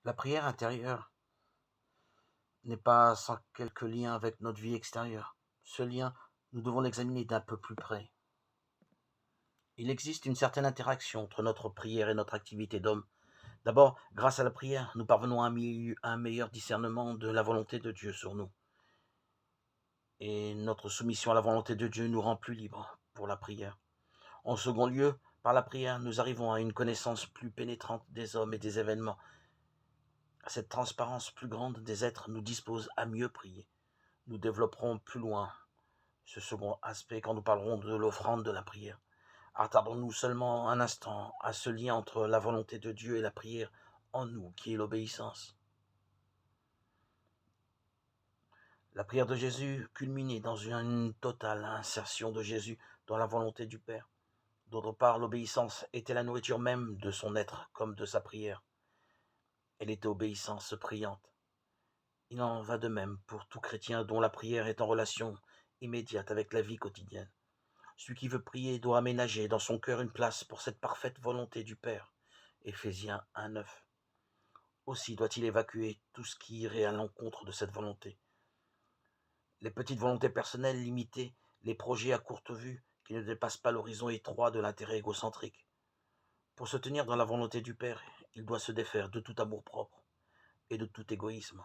La prière intérieure n'est pas sans quelque lien avec notre vie extérieure. Ce lien, nous devons l'examiner d'un peu plus près. Il existe une certaine interaction entre notre prière et notre activité d'homme. D'abord, grâce à la prière, nous parvenons à un meilleur discernement de la volonté de Dieu sur nous. Et notre soumission à la volonté de Dieu nous rend plus libres pour la prière. En second lieu, par la prière, nous arrivons à une connaissance plus pénétrante des hommes et des événements. Cette transparence plus grande des êtres nous dispose à mieux prier. Nous développerons plus loin ce second aspect quand nous parlerons de l'offrande de la prière. Attardons-nous seulement un instant à ce lien entre la volonté de Dieu et la prière en nous, qui est l'obéissance. La prière de Jésus culminait dans une totale insertion de Jésus dans la volonté du Père. D'autre part, l'obéissance était la nourriture même de son être comme de sa prière. Elle était obéissance priante. Il en va de même pour tout chrétien dont la prière est en relation immédiate avec la vie quotidienne. Celui qui veut prier doit aménager dans son cœur une place pour cette parfaite volonté du Père. Éphésiens 1:9. Aussi doit-il évacuer tout ce qui irait à l'encontre de cette volonté. Les petites volontés personnelles limitées, les projets à courte vue qui ne dépassent pas l'horizon étroit de l'intérêt égocentrique. Pour se tenir dans la volonté du Père, il doit se défaire de tout amour-propre et de tout égoïsme.